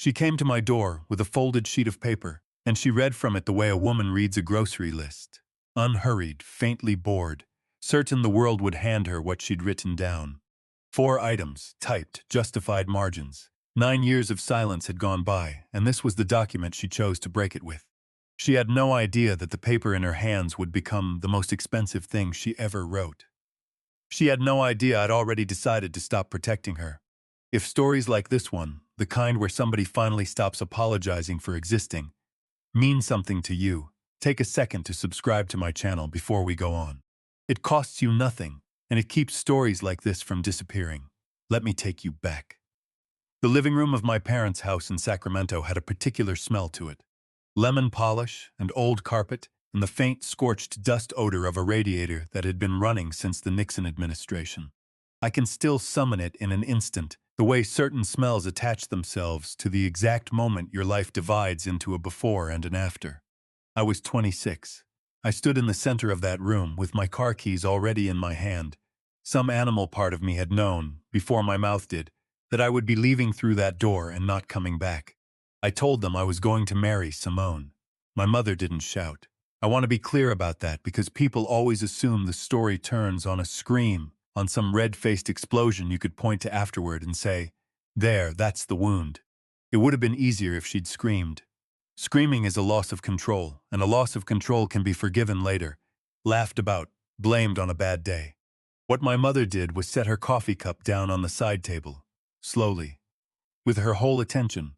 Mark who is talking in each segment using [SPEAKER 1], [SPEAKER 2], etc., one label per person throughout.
[SPEAKER 1] She came to my door with a folded sheet of paper, and she read from it the way a woman reads a grocery list. Unhurried, faintly bored, certain the world would hand her what she'd written down. 4 items, typed, justified margins. 9 years of silence had gone by, and this was the document she chose to break it with. She had no idea that the paper in her hands would become the most expensive thing she ever wrote. She had no idea I'd already decided to stop protecting her. If stories like this one, the kind where somebody finally stops apologizing for existing, mean something to you, take a second to subscribe to my channel before we go on. It costs you nothing, and it keeps stories like this from disappearing. Let me take you back. The living room of my parents' house in Sacramento had a particular smell to it. Lemon polish and old carpet, and the faint scorched dust odor of a radiator that had been running since the Nixon administration. I can still summon it in an instant, the way certain smells attach themselves to the exact moment your life divides into a before and an after. I was 26. I stood in the center of that room with my car keys already in my hand. Some animal part of me had known, before my mouth did, that I would be leaving through that door and not coming back. I told them I was going to marry Simone. My mother didn't shout. I want to be clear about that because people always assume the story turns on a scream, on some red-faced explosion you could point to afterward and say, "There, that's the wound." It would have been easier if she'd screamed. Screaming is a loss of control, and a loss of control can be forgiven later, laughed about, blamed on a bad day. What my mother did was set her coffee cup down on the side table, slowly, with her whole attention,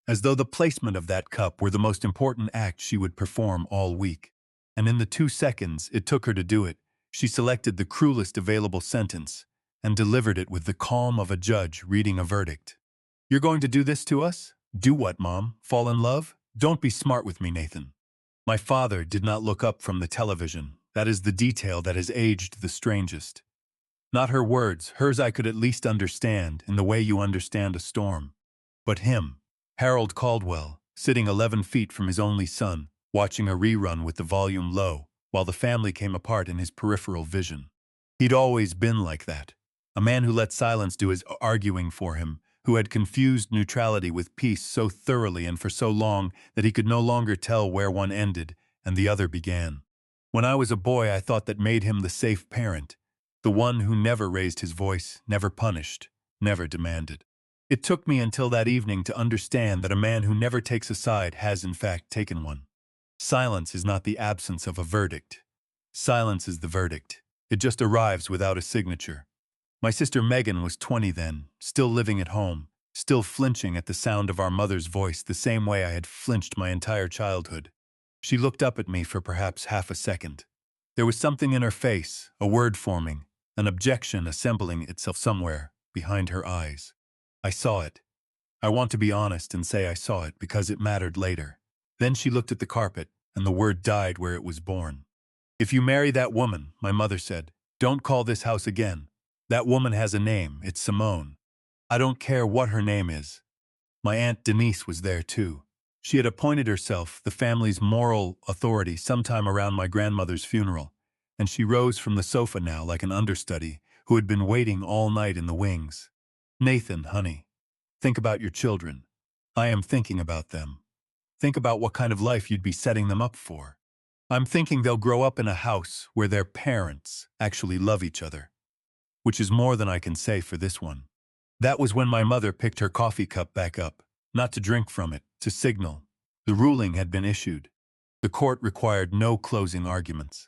[SPEAKER 1] as though the placement of that cup were the most important act she would perform all week. And in the 2 seconds it took her to do it, she selected the cruelest available sentence and delivered it with the calm of a judge reading a verdict. "You're going to do this to us? Do what, Mom? Fall in love? Don't be smart with me, Nathan." My father did not look up from the television. That is the detail that has aged the strangest. Not her words, hers I could at least understand in the way you understand a storm. But him, Harold Caldwell, sitting 11 feet from his only son, watching a rerun with the volume low, while the family came apart in his peripheral vision. He'd always been like that. A man who let silence do his arguing for him, who had confused neutrality with peace so thoroughly and for so long that he could no longer tell where one ended and the other began. When I was a boy, I thought that made him the safe parent, the one who never raised his voice, never punished, never demanded. It took me until that evening to understand that a man who never takes a side has in fact taken one. Silence is not the absence of a verdict. Silence is the verdict. It just arrives without a signature. My sister Megan was 20 then, still living at home, still flinching at the sound of our mother's voice the same way I had flinched my entire childhood. She looked up at me for perhaps half a second. There was something in her face, a word forming, an objection assembling itself somewhere behind her eyes. I saw it. I want to be honest and say I saw it because it mattered later. Then she looked at the carpet, and the word died where it was born. "If you marry that woman," my mother said, "don't call this house again. That woman has a name. It's Simone. I don't care what her name is." My Aunt Denise was there too. She had appointed herself the family's moral authority sometime around my grandmother's funeral, and she rose from the sofa now like an understudy who had been waiting all night in the wings. "Nathan, honey, think about your children. I am thinking about them. Think about what kind of life you'd be setting them up for. I'm thinking they'll grow up in a house where their parents actually love each other. Which is more than I can say for this one." That was when my mother picked her coffee cup back up, not to drink from it, to signal. The ruling had been issued. The court required no closing arguments.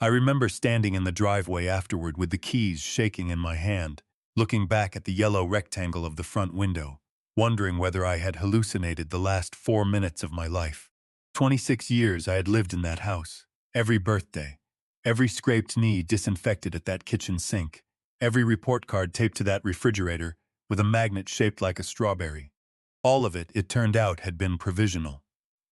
[SPEAKER 1] I remember standing in the driveway afterward with the keys shaking in my hand, looking back at the yellow rectangle of the front window, wondering whether I had hallucinated the last 4 minutes of my life. 26 years I had lived in that house. Every birthday, every scraped knee disinfected at that kitchen sink, every report card taped to that refrigerator with a magnet shaped like a strawberry. All of it, it turned out, had been provisional.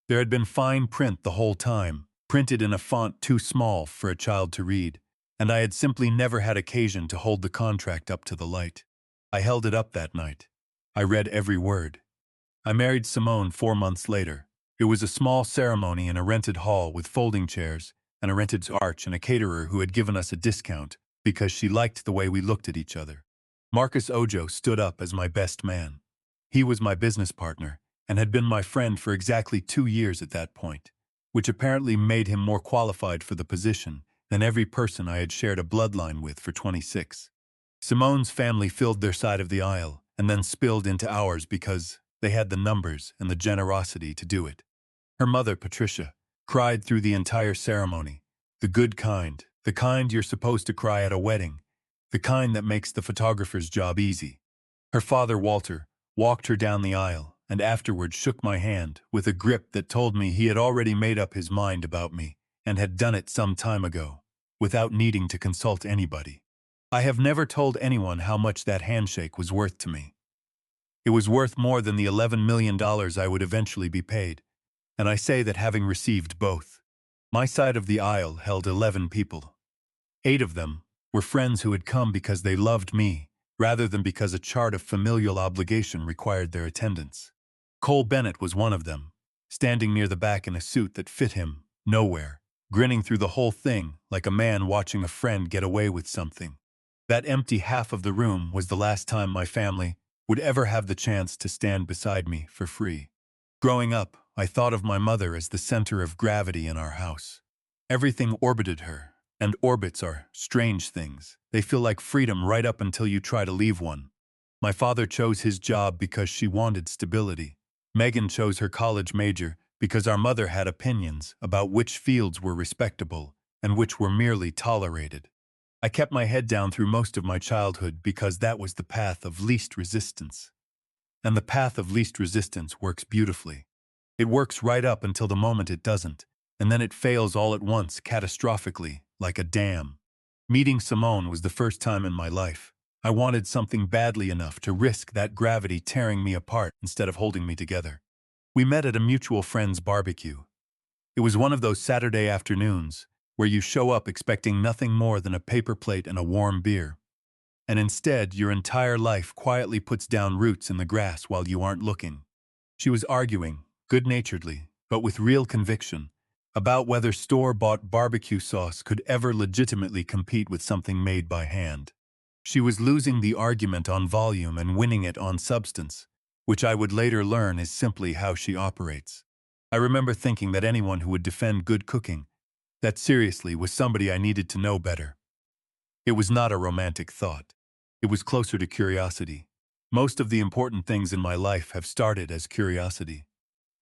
[SPEAKER 1] There had been fine print the whole time, printed in a font too small for a child to read, and I had simply never had occasion to hold the contract up to the light. I held it up that night. I read every word. I married Simone 4 months later. It was a small ceremony in a rented hall with folding chairs and a rented arch and a caterer who had given us a discount because she liked the way we looked at each other. Marcus Ojo stood up as my best man. He was my business partner, and had been my friend for exactly 2 years at that point, which apparently made him more qualified for the position than every person I had shared a bloodline with for 26. Simone's family filled their side of the aisle and then spilled into ours because they had the numbers and the generosity to do it. Her mother, Patricia, cried through the entire ceremony, the good kind, the kind you're supposed to cry at a wedding, the kind that makes the photographer's job easy. Her father, Walter, walked her down the aisle and afterward shook my hand with a grip that told me he had already made up his mind about me and had done it some time ago, without needing to consult anybody. I have never told anyone how much that handshake was worth to me. It was worth more than the $11 million I would eventually be paid, and I say that having received both. My side of the aisle held 11 people. 8 of them were friends who had come because they loved me, rather than because a chart of familial obligation required their attendance. Cole Bennett was one of them, standing near the back in a suit that fit him nowhere, grinning through the whole thing like a man watching a friend get away with something. That empty half of the room was the last time my family would ever have the chance to stand beside me for free. Growing up, I thought of my mother as the center of gravity in our house. Everything orbited her, and orbits are strange things. They feel like freedom right up until you try to leave one. My father chose his job because she wanted stability. Megan chose her college major because our mother had opinions about which fields were respectable and which were merely tolerated. I kept my head down through most of my childhood because that was the path of least resistance. And the path of least resistance works beautifully. It works right up until the moment it doesn't, and then it fails all at once, catastrophically, like a dam. Meeting Simone was the first time in my life. I wanted something badly enough to risk that gravity tearing me apart instead of holding me together. We met at a mutual friend's barbecue. It was one of those Saturday afternoons where you show up expecting nothing more than a paper plate and a warm beer. And instead, your entire life quietly puts down roots in the grass while you aren't looking. She was arguing, good-naturedly, but with real conviction, about whether store-bought barbecue sauce could ever legitimately compete with something made by hand. She was losing the argument on volume and winning it on substance, which I would later learn is simply how she operates. I remember thinking that anyone who would defend good cooking, that seriously was somebody I needed to know better. It was not a romantic thought. It was closer to curiosity. Most of the important things in my life have started as curiosity.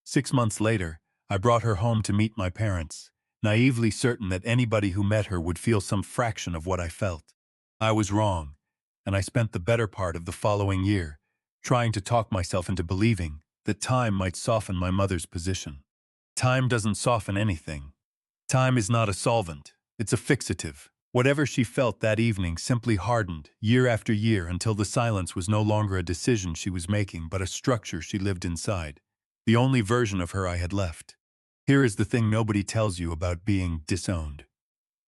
[SPEAKER 1] 6 months later, I brought her home to meet my parents, naively certain that anybody who met her would feel some fraction of what I felt. I was wrong, and I spent the better part of the following year trying to talk myself into believing that time might soften my mother's position. Time doesn't soften anything. Time is not a solvent, it's a fixative. Whatever she felt that evening simply hardened year after year until the silence was no longer a decision she was making but a structure she lived inside, the only version of her I had left. Here is the thing nobody tells you about being disowned.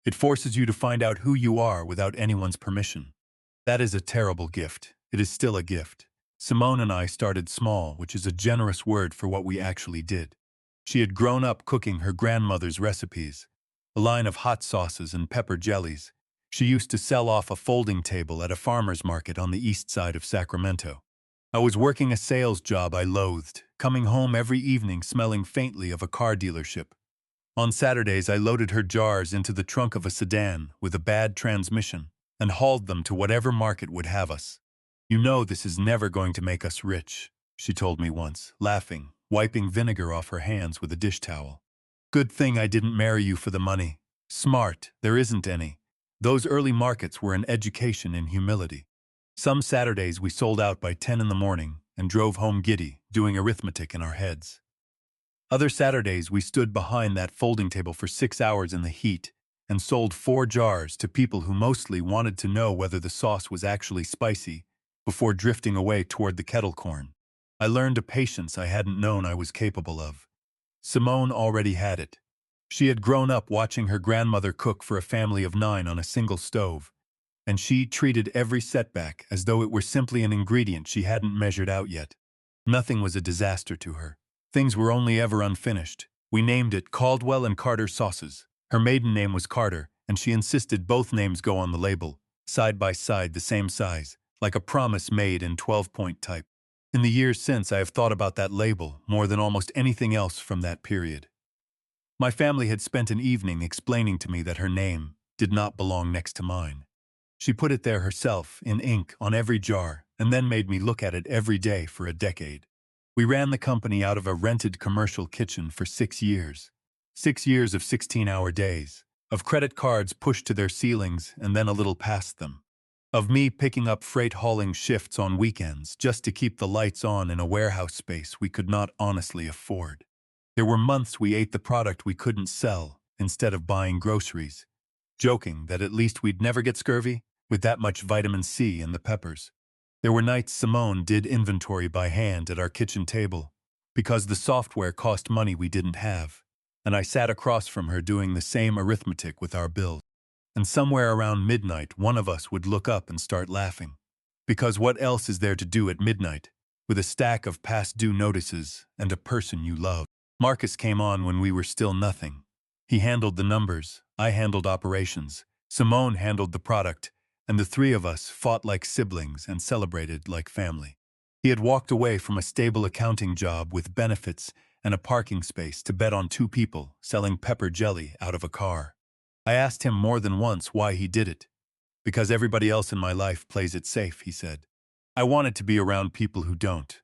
[SPEAKER 1] It forces you to find out who you are without anyone's permission. That is a terrible gift. It is still a gift. Simone and I started small, which is a generous word for what we actually did. She had grown up cooking her grandmother's recipes, a line of hot sauces and pepper jellies. She used to sell off a folding table at a farmer's market on the east side of Sacramento. I was working a sales job I loathed, coming home every evening smelling faintly of a car dealership. On Saturdays, I loaded her jars into the trunk of a sedan with a bad transmission and hauled them to whatever market would have us. "You know this is never going to make us rich," she told me once, laughing, wiping vinegar off her hands with a dish towel. "Good thing I didn't marry you for the money. Smart, there isn't any." Those early markets were an education in humility. Some Saturdays we sold out by 10 in the morning and drove home giddy, doing arithmetic in our heads. Other Saturdays we stood behind that folding table for 6 hours in the heat and sold 4 jars to people who mostly wanted to know whether the sauce was actually spicy before drifting away toward the kettle corn. I learned a patience I hadn't known I was capable of. Simone already had it. She had grown up watching her grandmother cook for a family of 9 on a single stove, and she treated every setback as though it were simply an ingredient she hadn't measured out yet. Nothing was a disaster to her. Things were only ever unfinished. We named it Caldwell and Carter sauces. Her maiden name was Carter, and she insisted both names go on the label, side by side, the same size, like a promise made in 12-point type. In the years since, I have thought about that label more than almost anything else from that period. My family had spent an evening explaining to me that her name did not belong next to mine. She put it there herself, in ink, on every jar, and then made me look at it every day for a decade. We ran the company out of a rented commercial kitchen for 6 years. 6 years of 16-hour days, of credit cards pushed to their ceilings and then a little past them, of me picking up freight hauling shifts on weekends just to keep the lights on in a warehouse space we could not honestly afford. There were months we ate the product we couldn't sell instead of buying groceries, joking that at least we'd never get scurvy with that much vitamin C in the peppers. There were nights Simone did inventory by hand at our kitchen table because the software cost money we didn't have, and I sat across from her doing the same arithmetic with our bills. And somewhere around midnight, one of us would look up and start laughing. Because what else is there to do at midnight, with a stack of past due notices and a person you love? Marcus came on when we were still nothing. He handled the numbers, I handled operations, Simone handled the product, and the three of us fought like siblings and celebrated like family. He had walked away from a stable accounting job with benefits and a parking space to bet on two people selling pepper jelly out of a car. I asked him more than once why he did it. Because everybody else in my life plays it safe, he said. I wanted to be around people who don't.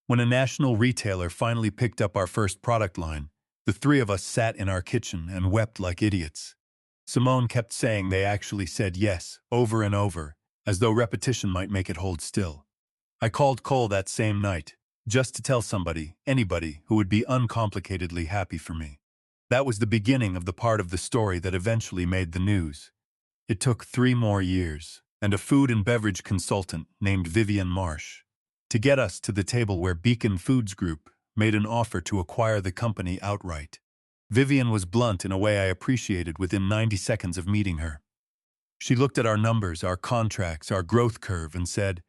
[SPEAKER 1] When a national retailer finally picked up our first product line, the three of us sat in our kitchen and wept like idiots. Simone kept saying they actually said yes, over and over, as though repetition might make it hold still. I called Cole that same night, just to tell somebody, anybody, who would be uncomplicatedly happy for me. That was the beginning of the part of the story that eventually made the news. It took 3 more years, and a food and beverage consultant named Vivian Marsh, to get us to the table where Beacon Foods Group made an offer to acquire the company outright. Vivian was blunt in a way I appreciated within 90 seconds of meeting her. She looked at our numbers, our contracts, our growth curve, and said,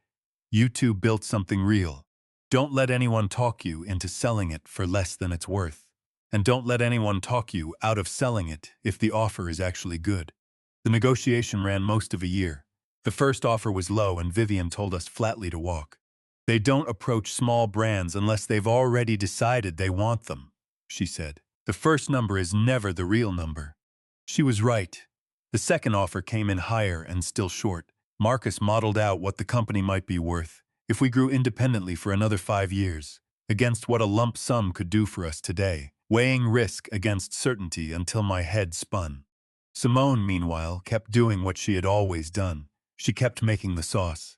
[SPEAKER 1] "You two built something real. Don't let anyone talk you into selling it for less than it's worth. And don't let anyone talk you out of selling it if the offer is actually good." The negotiation ran most of a year. The first offer was low and Vivian told us flatly to walk. They don't approach small brands unless they've already decided they want them, she said. The first number is never the real number. She was right. The second offer came in higher and still short. Marcus modeled out what the company might be worth if we grew independently for another 5 years, against what a lump sum could do for us today, weighing risk against certainty until my head spun. Simone, meanwhile, kept doing what she had always done. She kept making the sauce.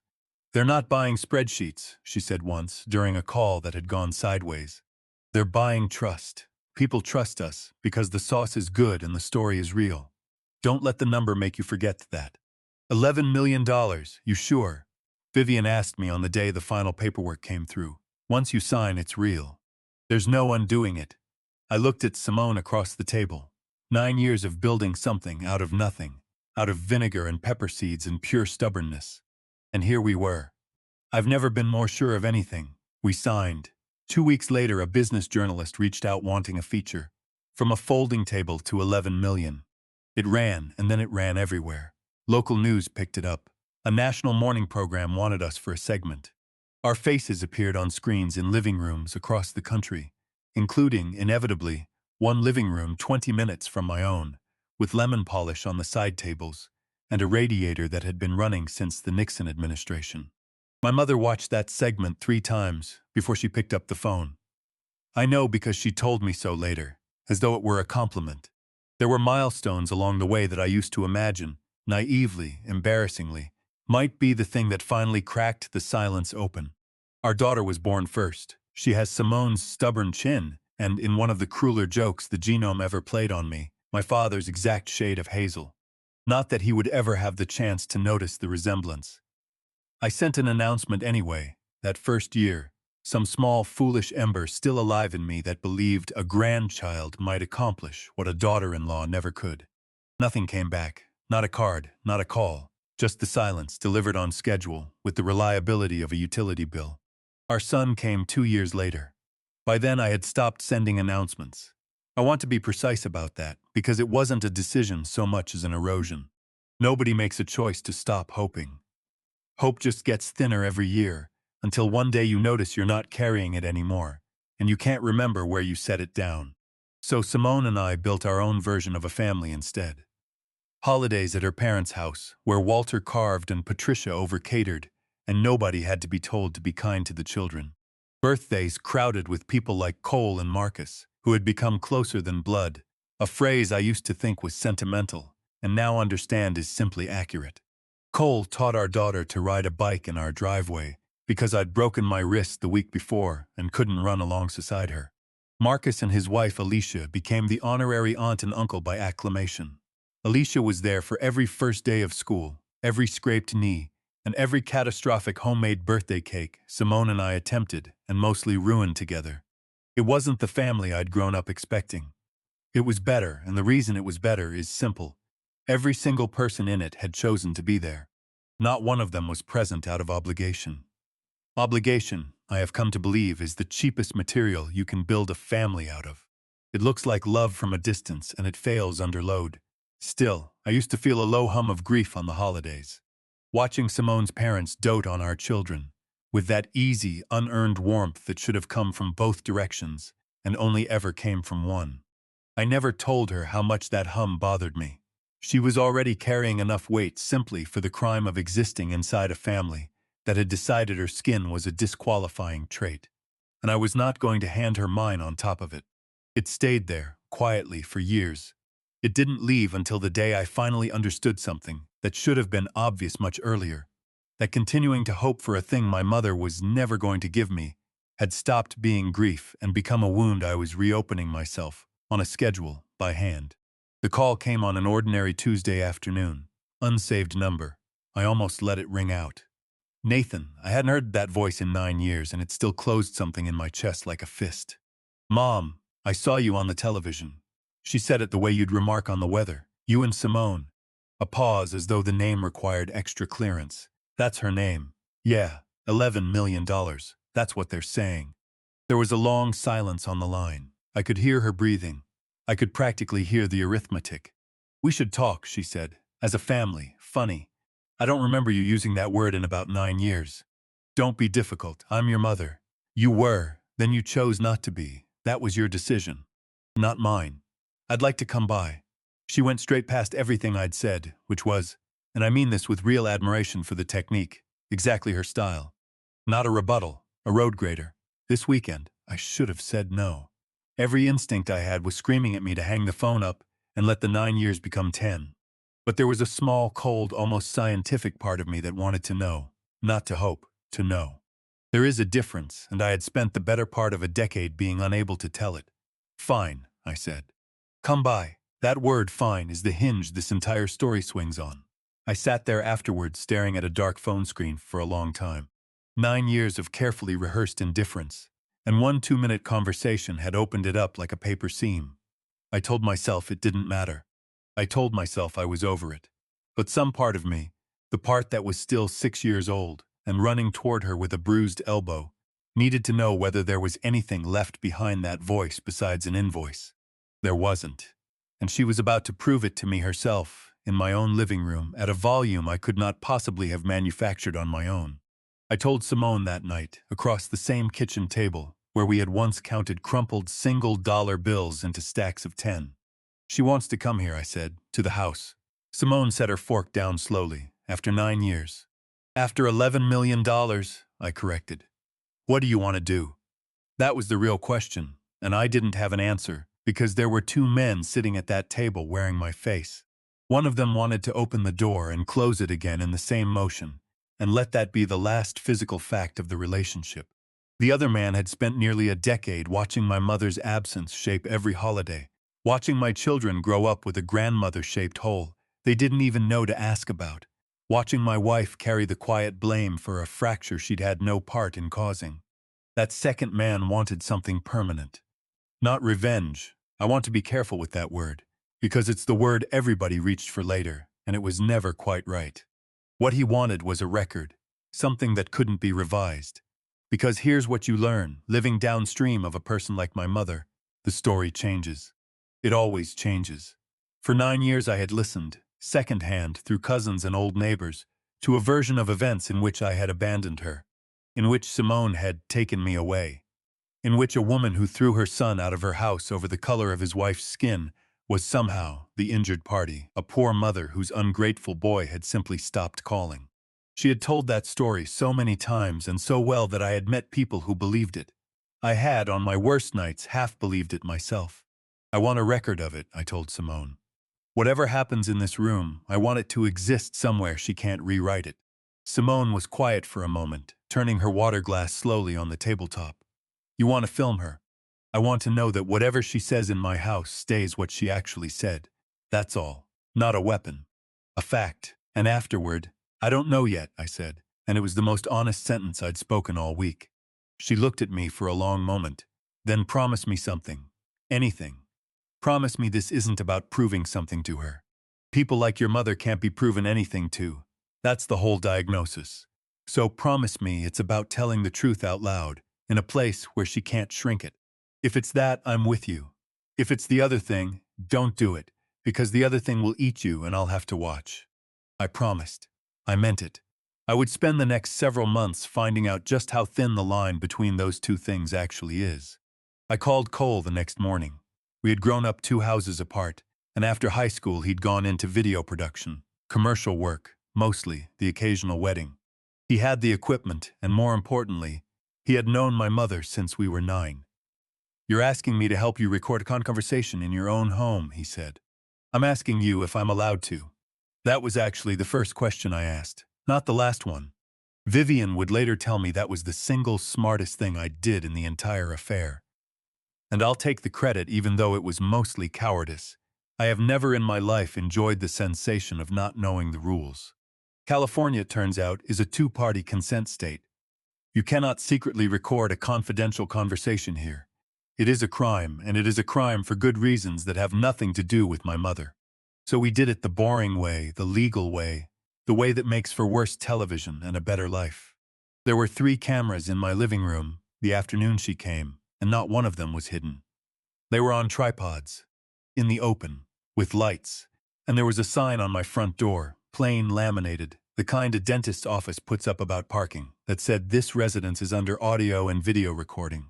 [SPEAKER 1] "They're not buying spreadsheets," she said once, during a call that had gone sideways. "They're buying trust. People trust us because the sauce is good and the story is real. Don't let the number make you forget that." $11 million, you sure? Vivian asked me on the day the final paperwork came through. "Once you sign, it's real. There's no undoing it." I looked at Simone across the table. 9 years of building something out of nothing, out of vinegar and pepper seeds and pure stubbornness. And here we were. I've never been more sure of anything. We signed. 2 weeks later, a business journalist reached out wanting a feature. From a folding table to 11 million. It ran, and then it ran everywhere. Local news picked it up. A national morning program wanted us for a segment. Our faces appeared on screens in living rooms across the country, including, inevitably, one living room 20 minutes from my own, with lemon polish on the side tables, and a radiator that had been running since the Nixon administration. My mother watched that segment 3 times before she picked up the phone. I know because she told me so later, as though it were a compliment. There were milestones along the way that I used to imagine, naively, embarrassingly, might be the thing that finally cracked the silence open. Our daughter was born first. She has Simone's stubborn chin, and in one of the crueler jokes the genome ever played on me, my father's exact shade of hazel. Not that he would ever have the chance to notice the resemblance. I sent an announcement anyway, that first year, some small foolish ember still alive in me that believed a grandchild might accomplish what a daughter-in-law never could. Nothing came back, not a card, not a call, just the silence delivered on schedule with the reliability of a utility bill. Our son came 2 years later. By then I had stopped sending announcements. I want to be precise about that, because it wasn't a decision so much as an erosion. Nobody makes a choice to stop hoping. Hope just gets thinner every year, until one day you notice you're not carrying it anymore, and you can't remember where you set it down. So Simone and I built our own version of a family instead. Holidays at her parents' house, where Walter carved and Patricia over-catered, and nobody had to be told to be kind to the children. Birthdays crowded with people like Cole and Marcus, who had become closer than blood, a phrase I used to think was sentimental, and now understand is simply accurate. Cole taught our daughter to ride a bike in our driveway, because I'd broken my wrist the week before and couldn't run alongside her. Marcus and his wife Alicia became the honorary aunt and uncle by acclamation. Alicia was there for every first day of school, every scraped knee, and every catastrophic homemade birthday cake Simone and I attempted and mostly ruined together. It wasn't the family I'd grown up expecting. It was better, and the reason it was better is simple. Every single person in it had chosen to be there. Not one of them was present out of obligation. Obligation, I have come to believe, is the cheapest material you can build a family out of. It looks like love from a distance, and it fails under load. Still, I used to feel a low hum of grief on the holidays. Watching Simone's parents dote on our children, with that easy, unearned warmth that should have come from both directions, and only ever came from one. I never told her how much that hum bothered me. She was already carrying enough weight simply for the crime of existing inside a family that had decided her skin was a disqualifying trait, and I was not going to hand her mine on top of it. It stayed there, quietly, for years. It didn't leave until the day I finally understood something that should have been obvious much earlier, that continuing to hope for a thing my mother was never going to give me had stopped being grief and become a wound I was reopening myself, on a schedule, by hand. The call came on an ordinary Tuesday afternoon. Unsaved number. I almost let it ring out. Nathan. I hadn't heard that voice in 9 years, and it still closed something in my chest like a fist. Mom, I saw you on the television. She said it the way you'd remark on the weather. You and Simone. A pause as though the name required extra clearance. That's her name. Yeah, $11 million. That's what they're saying. There was a long silence on the line. I could hear her breathing. I could practically hear the arithmetic. We should talk, she said. As a family. Funny. I don't remember you using that word in about 9 years. Don't be difficult. I'm your mother. You were, then you chose not to be. That was your decision. Not mine. I'd like to come by. She went straight past everything I'd said, which was, and I mean this with real admiration for the technique, exactly her style. Not a rebuttal, a road grader. This weekend, I should have said no. Every instinct I had was screaming at me to hang the phone up and let the 9 years become 10. But there was a small, cold, almost scientific part of me that wanted to know, not to hope, to know. There is a difference, and I had spent the better part of a decade being unable to tell it. Fine, I said. Come by. That word, fine, is the hinge this entire story swings on. I sat there afterwards staring at a dark phone screen for a long time. 9 years of carefully rehearsed indifference, and one 2-minute conversation had opened it up like a paper seam. I told myself it didn't matter. I told myself I was over it. But some part of me, the part that was still 6 years old and running toward her with a bruised elbow, needed to know whether there was anything left behind that voice besides an invoice. There wasn't. And she was about to prove it to me herself, in my own living room, at a volume I could not possibly have manufactured on my own. I told Simone that night, across the same kitchen table, where we had once counted crumpled single-dollar bills into stacks of 10. She wants to come here, I said, to the house. Simone set her fork down slowly, after 9 years. After $11 million, I corrected. What do you want to do? That was the real question, and I didn't have an answer, because there were 2 men sitting at that table wearing my face. One of them wanted to open the door and close it again in the same motion, and let that be the last physical fact of the relationship. The other man had spent nearly a decade watching my mother's absence shape every holiday, watching my children grow up with a grandmother-shaped hole they didn't even know to ask about, watching my wife carry the quiet blame for a fracture she'd had no part in causing. That second man wanted something permanent. Not revenge. I want to be careful with that word, because it's the word everybody reached for later, and it was never quite right. What he wanted was a record, something that couldn't be revised. Because here's what you learn, living downstream of a person like my mother, the story changes. It always changes. For 9 years I had listened, secondhand through cousins and old neighbors, to a version of events in which I had abandoned her. in which Simone had taken me away, in which a woman who threw her son out of her house over the color of his wife's skin was somehow the injured party, a poor mother whose ungrateful boy had simply stopped calling. She had told that story so many times and so well that I had met people who believed it. I had, on my worst nights, half believed it myself. I want a record of it, I told Simone. Whatever happens in this room, I want it to exist somewhere she can't rewrite it. Simone was quiet for a moment, turning her water glass slowly on the tabletop. You want to film her? I want to know that whatever she says in my house stays what she actually said. That's all. Not a weapon. A fact. And afterward, I don't know yet, I said, and it was the most honest sentence I'd spoken all week. She looked at me for a long moment, then promised me something. Anything. Promise me this isn't about proving something to her. People like your mother can't be proven anything to. That's the whole diagnosis. So promise me it's about telling the truth out loud, in a place where she can't shrink it. If it's that, I'm with you. If it's the other thing, don't do it, because the other thing will eat you and I'll have to watch. I promised. I meant it. I would spend the next several months finding out just how thin the line between those two things actually is. I called Cole the next morning. We had grown up 2 houses apart, and after high school he'd gone into video production, commercial work, mostly, the occasional wedding. He had the equipment, and more importantly, he had known my mother since we were 9. You're asking me to help you record a conversation in your own home, he said. I'm asking you if I'm allowed to. That was actually the first question I asked, not the last one. Vivian would later tell me that was the single smartest thing I did in the entire affair. And I'll take the credit even though it was mostly cowardice. I have never in my life enjoyed the sensation of not knowing the rules. California, it turns out, is a 2-party consent state. You cannot secretly record a confidential conversation here. It is a crime, and it is a crime for good reasons that have nothing to do with my mother. So we did it the boring way, the legal way, the way that makes for worse television and a better life. There were 3 cameras in my living room the afternoon she came, and not one of them was hidden. They were on tripods, in the open, with lights, and there was a sign on my front door, plain laminated, the kind a dentist's office puts up about parking, that said this residence is under audio and video recording.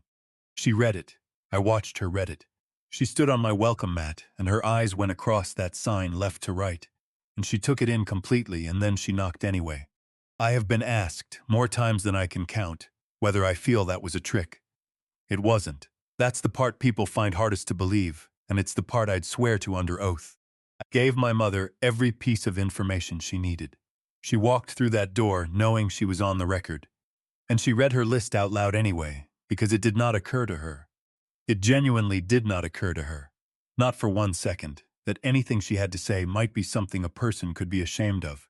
[SPEAKER 1] She read it. I watched her read it. She stood on my welcome mat, and her eyes went across that sign left to right, and she took it in completely, and then she knocked anyway. I have been asked, more times than I can count, whether I feel that was a trick. It wasn't. That's the part people find hardest to believe, and it's the part I'd swear to under oath. I gave my mother every piece of information she needed. She walked through that door knowing she was on the record. And she read her list out loud anyway, because it did not occur to her. It genuinely did not occur to her, not for 1 second, that anything she had to say might be something a person could be ashamed of.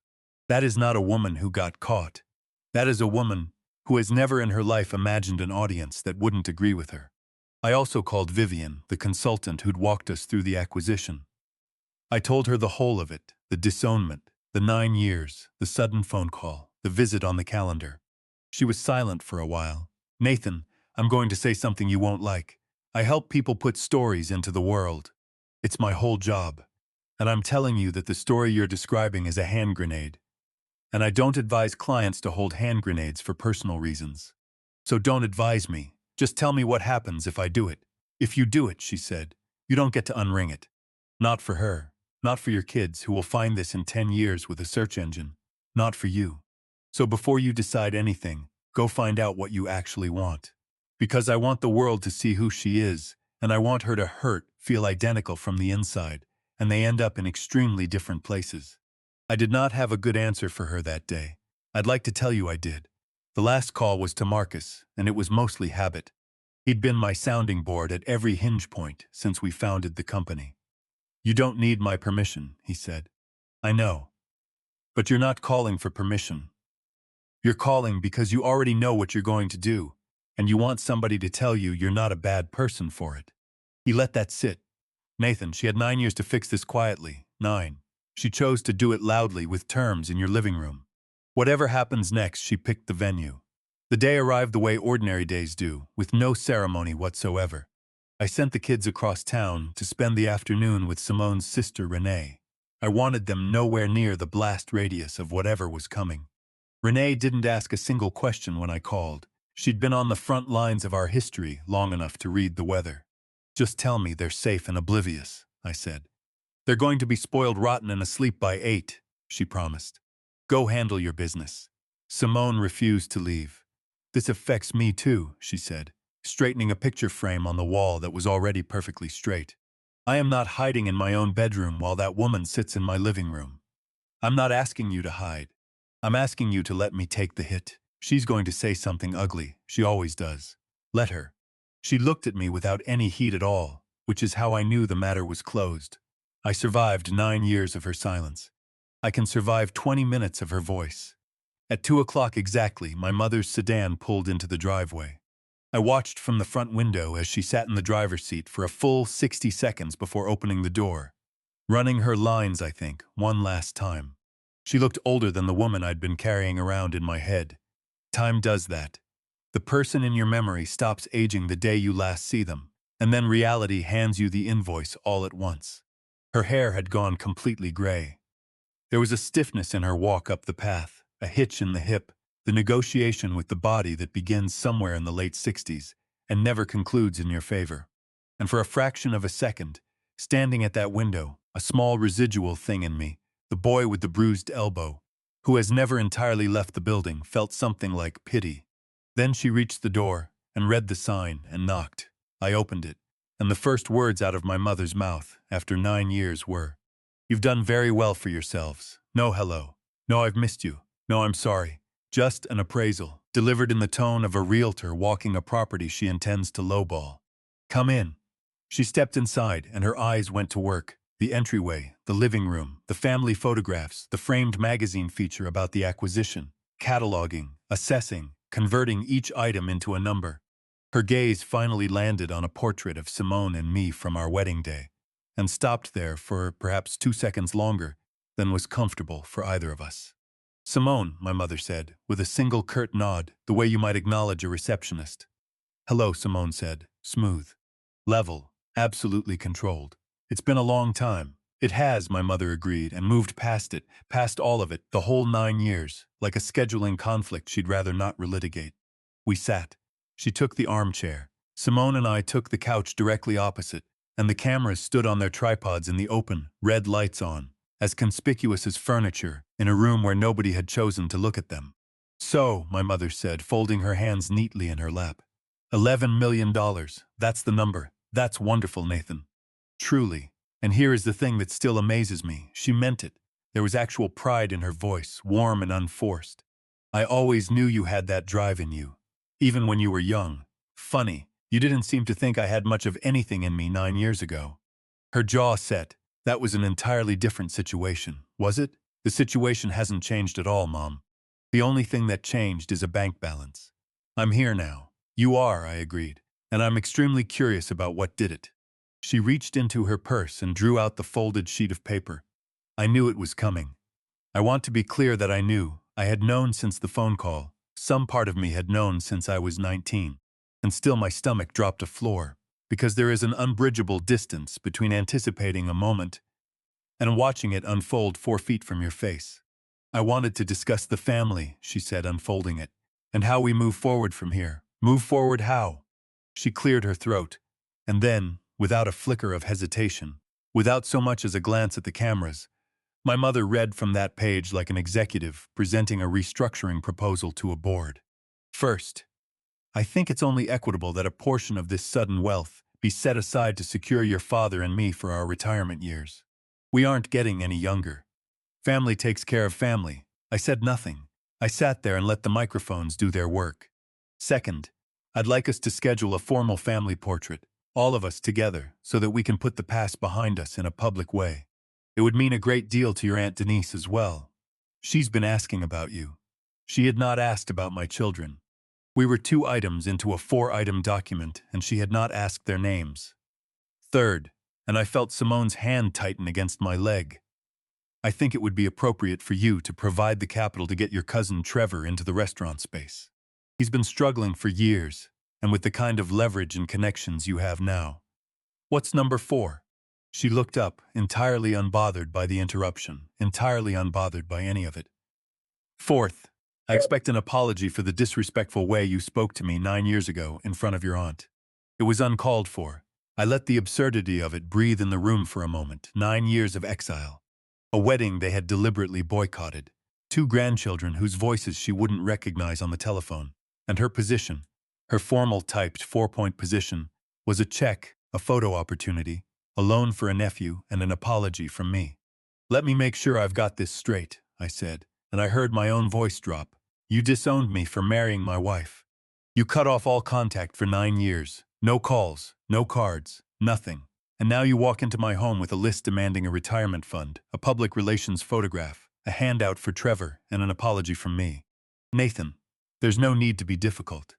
[SPEAKER 1] That is not a woman who got caught. That is a woman who has never in her life imagined an audience that wouldn't agree with her. I also called Vivian, the consultant who'd walked us through the acquisition. I told her the whole of it, the disownment, the 9 years, the sudden phone call, the visit on the calendar. She was silent for a while. Nathan, I'm going to say something you won't like. I help people put stories into the world. It's my whole job. And I'm telling you that the story you're describing is a hand grenade. And I don't advise clients to hold hand grenades for personal reasons. So don't advise me. Just tell me what happens if I do it. If you do it, she said, you don't get to unring it. Not for her. Not for your kids who will find this in 10 years with a search engine. Not for you. So before you decide anything, go find out what you actually want. Because I want the world to see who she is, and I want her to feel identical from the inside, and they end up in extremely different places. I did not have a good answer for her that day. I'd like to tell you I did. The last call was to Marcus, and it was mostly habit. He'd been my sounding board at every hinge point since we founded the company. You don't need my permission, he said. I know. But you're not calling for permission. You're calling because you already know what you're going to do, and you want somebody to tell you you're not a bad person for it. He let that sit. Nathan, she had 9 years to fix this quietly. 9. She chose to do it loudly with terms in your living room. Whatever happens next, she picked the venue. The day arrived the way ordinary days do, with no ceremony whatsoever. I sent the kids across town to spend the afternoon with Simone's sister Renee. I wanted them nowhere near the blast radius of whatever was coming. Renee didn't ask a single question when I called. She'd been on the front lines of our history long enough to read the weather. Just tell me they're safe and oblivious, I said. They're going to be spoiled rotten and asleep by 8, she promised. Go handle your business. Simone refused to leave. This affects me too, she said, straightening a picture frame on the wall that was already perfectly straight. I am not hiding in my own bedroom while that woman sits in my living room. I'm not asking you to hide. I'm asking you to let me take the hit. She's going to say something ugly. She always does. Let her. She looked at me without any heat at all, which is how I knew the matter was closed. I survived 9 years of her silence. I can survive 20 minutes of her voice. At 2 o'clock exactly, my mother's sedan pulled into the driveway. I watched from the front window as she sat in the driver's seat for a full 60 seconds before opening the door. Running her lines, I think, one last time. She looked older than the woman I'd been carrying around in my head. Time does that. The person in your memory stops aging the day you last see them, and then reality hands you the invoice all at once. Her hair had gone completely gray. There was a stiffness in her walk up the path, a hitch in the hip, the negotiation with the body that begins somewhere in the late 60s and never concludes in your favor. And for a fraction of a second, standing at that window, a small residual thing in me, the boy with the bruised elbow, who has never entirely left the building, felt something like pity. Then she reached the door and read the sign and knocked. I opened it, and the first words out of my mother's mouth, after 9 years, were, "You've done very well for yourselves. No hello. No, I've missed you. No, I'm sorry. Just an appraisal," delivered in the tone of a realtor walking a property she intends to lowball. "Come in." She stepped inside, and her eyes went to work. The entryway, the living room, the family photographs, the framed magazine feature about the acquisition, cataloging, assessing, converting each item into a number. Her gaze finally landed on a portrait of Simone and me from our wedding day, and stopped there for perhaps 2 seconds longer than was comfortable for either of us. "Simone," my mother said, with a single curt nod, the way you might acknowledge a receptionist. "Hello," Simone said, smooth, level, absolutely controlled. "It's been a long time." "It has," my mother agreed, and moved past it, past all of it, the whole 9 years, like a scheduling conflict she'd rather not relitigate. We sat. She took the armchair. Simone and I took the couch directly opposite, and the cameras stood on their tripods in the open, red lights on, as conspicuous as furniture, in a room where nobody had chosen to look at them. "So," my mother said, folding her hands neatly in her lap. $11 million. That's the number. That's wonderful, Nathan. Truly. And here is the thing that still amazes me. She meant it. There was actual pride in her voice, warm and unforced. "I always knew you had that drive in you. Even when you were young. Funny, you didn't seem to think I had much of anything in me 9 years ago." Her jaw set. "That was an entirely different situation, was it?" "The situation hasn't changed at all, Mom. The only thing that changed is a bank balance. I'm here now." "You are," I agreed, "and I'm extremely curious about what did it." She reached into her purse and drew out the folded sheet of paper. "I knew it was coming. I want to be clear that I knew. I had known since the phone call. Some part of me had known since I was 19. And still my stomach dropped to floor, because there is an unbridgeable distance between anticipating a moment and watching it unfold 4 feet from your face. "I wanted to discuss the family," she said, unfolding it, "and how we move forward from here." "Move forward how?" She cleared her throat, and then, without a flicker of hesitation, without so much as a glance at the cameras, my mother read from that page like an executive presenting a restructuring proposal to a board. "First, I think it's only equitable that a portion of this sudden wealth be set aside to secure your father and me for our retirement years. We aren't getting any younger. Family takes care of family." I said nothing. I sat there and let the microphones do their work. "Second, I'd like us to schedule a formal family portrait, all of us together, so that we can put the past behind us in a public way. It would mean a great deal to your Aunt Denise as well. She's been asking about you." She had not asked about my children. We were 2 items into a 4-item document, and she had not asked their names. "Third," and I felt Simone's hand tighten against my leg, "I think it would be appropriate for you to provide the capital to get your cousin Trevor into the restaurant space. He's been struggling for years, and with the kind of leverage and connections you have now." "What's number 4? She looked up, entirely unbothered by the interruption, entirely unbothered by any of it. "Fourth, I expect an apology for the disrespectful way you spoke to me 9 years ago in front of your aunt. It was uncalled for. I let the absurdity of it breathe in the room for a moment. 9 years of exile. A wedding they had deliberately boycotted. 2 grandchildren whose voices she wouldn't recognize on the telephone. And her position, her formal typed 4-point position, was a check, a photo opportunity, a loan for a nephew, and an apology from me. Let me make sure I've got this straight, I said, and I heard my own voice drop. You disowned me for marrying my wife. You cut off all contact for 9 years. No calls, no cards, nothing. And now you walk into my home with a list demanding a retirement fund, a public relations photograph, a handout for Trevor, and an apology from me. Nathan, there's no need to be difficult.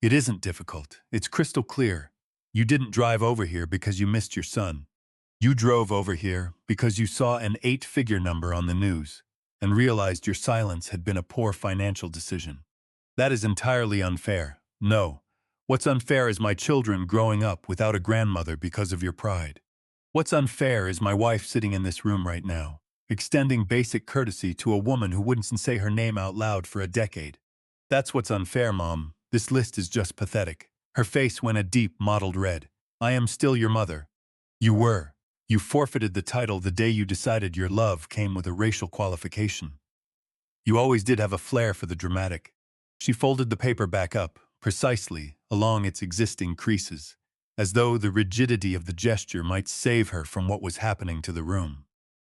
[SPEAKER 1] It isn't difficult. It's crystal clear. You didn't drive over here because you missed your son. You drove over here because you saw an 8-figure number on the news and realized your silence had been a poor financial decision. That is entirely unfair. No. What's unfair is my children growing up without a grandmother because of your pride. What's unfair is my wife sitting in this room right now, extending basic courtesy to a woman who wouldn't say her name out loud for a decade. That's what's unfair, Mom. This list is just pathetic. Her face went a deep, mottled red. I am still your mother. You were. You forfeited the title the day you decided your love came with a racial qualification. You always did have a flair for the dramatic. She folded the paper back up, precisely, along its existing creases, as though the rigidity of the gesture might save her from what was happening to the room.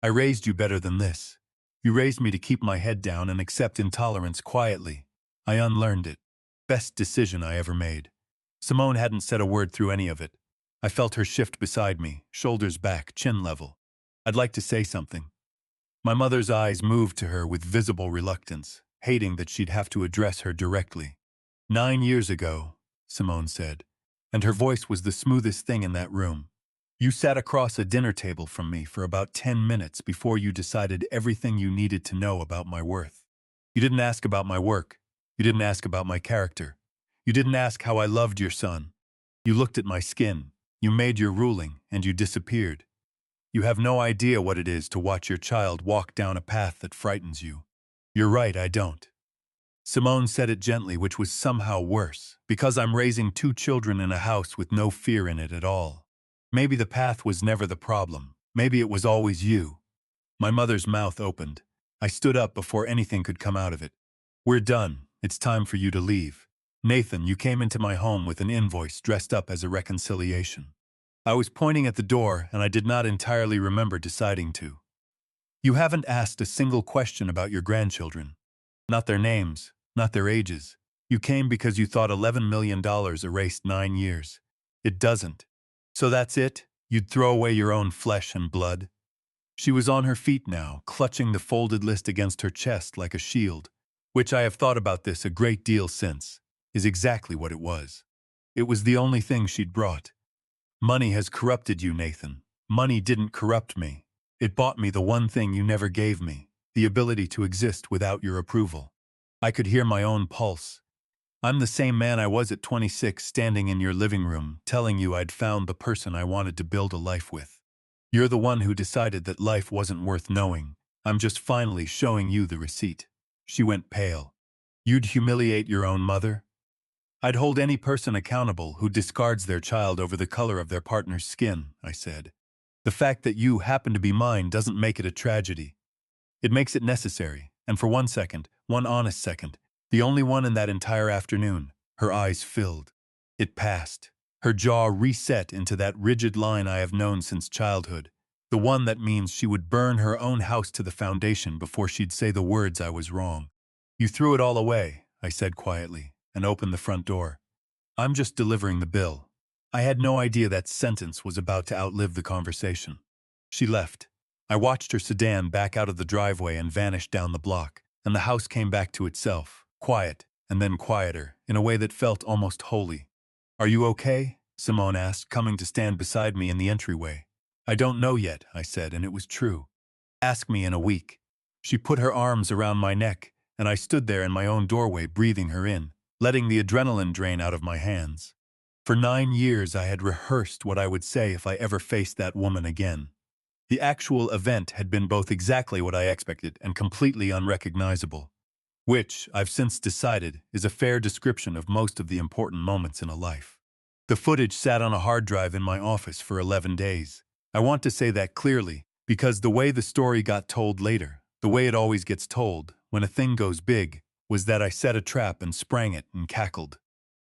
[SPEAKER 1] I raised you better than this. You raised me to keep my head down and accept intolerance quietly. I unlearned it. Best decision I ever made. Simone hadn't said a word through any of it. I felt her shift beside me, shoulders back, chin level. I'd like to say something. My mother's eyes moved to her with visible reluctance, hating that she'd have to address her directly. 9 years ago, Simone said, and her voice was the smoothest thing in that room. You sat across a dinner table from me for about 10 minutes before you decided everything you needed to know about my worth. You didn't ask about my work. You didn't ask about my character. You didn't ask how I loved your son. You looked at my skin. You made your ruling, and you disappeared. You have no idea what it is to watch your child walk down a path that frightens you. You're right, I don't. Simone said it gently, which was somehow worse, because I'm raising 2 children in a house with no fear in it at all. Maybe the path was never the problem. Maybe it was always you. My mother's mouth opened. I stood up before anything could come out of it. We're done. It's time for you to leave. Nathan, you came into my home with an invoice dressed up as a reconciliation. I was pointing at the door, and I did not entirely remember deciding to. You haven't asked a single question about your grandchildren. Not their names, not their ages. You came because you thought $11 million erased 9 years. It doesn't. So that's it? You'd throw away your own flesh and blood? She was on her feet now, clutching the folded list against her chest like a shield, which I have thought about this a great deal since, is exactly what it was. It was the only thing she'd brought. Money has corrupted you, Nathan. Money didn't corrupt me. It bought me the one thing you never gave me, the ability to exist without your approval. I could hear my own pulse. I'm the same man I was at 26, standing in your living room, telling you I'd found the person I wanted to build a life with. You're the one who decided that life wasn't worth knowing. I'm just finally showing you the receipt. She went pale. You'd humiliate your own mother? I'd hold any person accountable who discards their child over the color of their partner's skin, I said. The fact that you happen to be mine doesn't make it a tragedy. It makes it necessary, and for 1 second, one honest second, the only one in that entire afternoon, her eyes filled. It passed. Her jaw reset into that rigid line I have known since childhood, the one that means she would burn her own house to the foundation before she'd say the words I was wrong. You threw it all away, I said quietly, and opened the front door. I'm just delivering the bill. I had no idea that sentence was about to outlive the conversation. She left. I watched her sedan back out of the driveway and vanish down the block, and the house came back to itself, quiet, and then quieter, in a way that felt almost holy. Are you okay? Simone asked, coming to stand beside me in the entryway. I don't know yet, I said, and it was true. Ask me in a week. She put her arms around my neck, and I stood there in my own doorway breathing her in, letting the adrenaline drain out of my hands. For 9 years I had rehearsed what I would say if I ever faced that woman again. The actual event had been both exactly what I expected and completely unrecognizable. which, I've since decided, is a fair description of most of the important moments in a life. The footage sat on a hard drive in my office for 11 days. I want to say that clearly, because the way the story got told later, the way it always gets told, when a thing goes big, was that I set a trap and sprang it and cackled.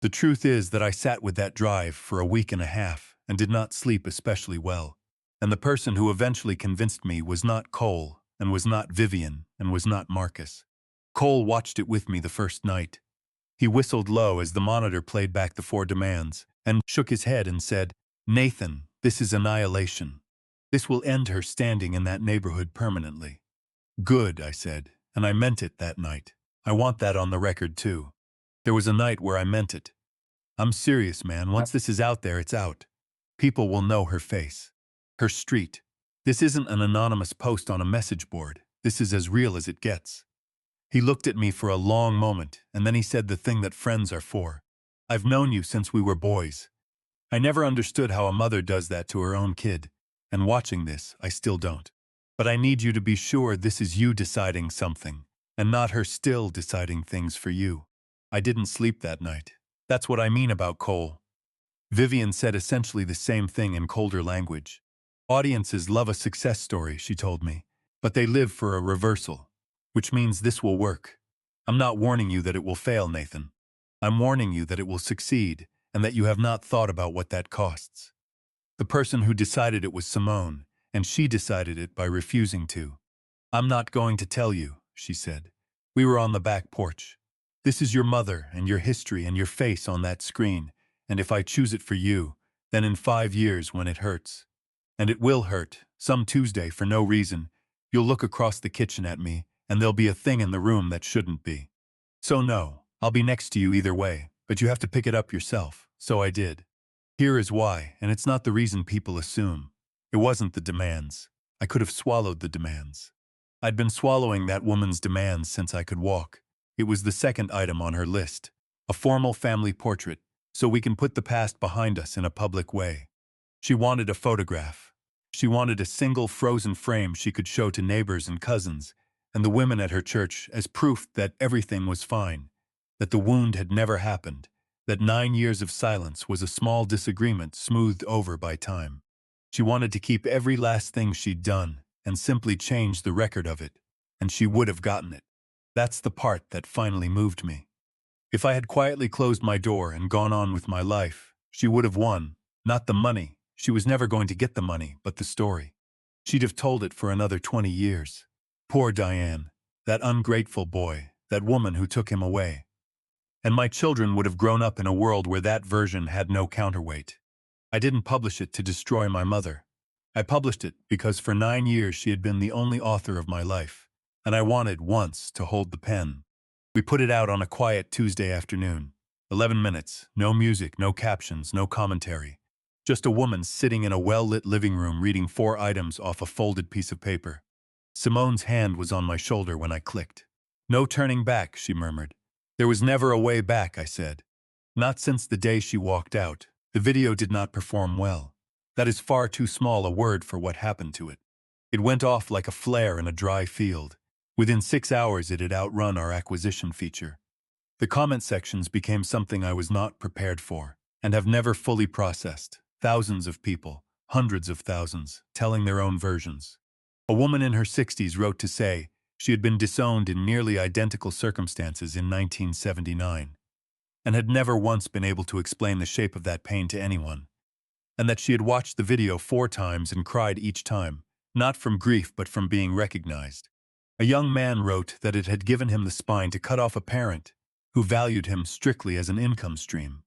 [SPEAKER 1] The truth is that I sat with that drive for a week and a half and did not sleep especially well. And the person who eventually convinced me was not Cole, and was not Vivian, and was not Marcus. Cole watched it with me the first night. He whistled low as the monitor played back the 4 demands, and shook his head and said, "Nathan, this is annihilation. This will end her standing in that neighborhood permanently." "Good," I said, and I meant it that night. I want that on the record too. There was a night where I meant it. I'm serious, man. Once this is out there, it's out. People will know her face. Her street. This isn't an anonymous post on a message board. This is as real as it gets. He looked at me for a long moment, and then he said the thing that friends are for. "I've known you since we were boys. I never understood how a mother does that to her own kid, and watching this, I still don't. But I need you to be sure this is you deciding something, and not her still deciding things for you." I didn't sleep that night. That's what I mean about Cole. Vivian said essentially the same thing in colder language. Audiences love a success story, she told me, but they live for a reversal, which means this will work. I'm not warning you that it will fail, Nathan. I'm warning you that it will succeed, and that you have not thought about what that costs. The person who decided it was Simone, and she decided it by refusing to. "I'm not going to tell you," she said. "We were on the back porch. This is your mother and your history and your face on that screen, and if I choose it for you, then in 5 years when it hurts, and it will hurt, some Tuesday for no reason, you'll look across the kitchen at me, and there'll be a thing in the room that shouldn't be. So no, I'll be next to you either way, but you have to pick it up yourself." So I did. Here is why, and it's not the reason people assume. It wasn't the demands. I could have swallowed the demands. I'd been swallowing that woman's demands since I could walk. It was the second item on her list, a formal family portrait, so we can put the past behind us in a public way. She wanted a photograph. She wanted a single frozen frame she could show to neighbors and cousins, and the women at her church as proof that everything was fine, that the wound had never happened, that 9 years of silence was a small disagreement smoothed over by time. She wanted to keep every last thing she'd done and simply change the record of it, and she would have gotten it. That's the part that finally moved me. If I had quietly closed my door and gone on with my life, she would have won, not the money. She was never going to get the money, but the story. She'd have told it for another 20 years. Poor Diane, that ungrateful boy, that woman who took him away. And my children would have grown up in a world where that version had no counterweight. I didn't publish it to destroy my mother. I published it because for 9 years she had been the only author of my life, and I wanted once to hold the pen. We put it out on a quiet Tuesday afternoon. 11 minutes, no music, no captions, no commentary. Just a woman sitting in a well-lit living room reading 4 items off a folded piece of paper. Simone's hand was on my shoulder when I clicked. "No turning back," she murmured. "There was never a way back," I said. "Not since the day she walked out." The video did not perform well. That is far too small a word for what happened to it. It went off like a flare in a dry field. Within 6 hours it had outrun our acquisition feature. The comment sections became something I was not prepared for, and have never fully processed. Thousands of people, hundreds of thousands, telling their own versions. A woman in her 60s wrote to say she had been disowned in nearly identical circumstances in 1979, and had never once been able to explain the shape of that pain to anyone, and that she had watched the video 4 times and cried each time, not from grief but from being recognized. A young man wrote that it had given him the spine to cut off a parent who valued him strictly as an income stream.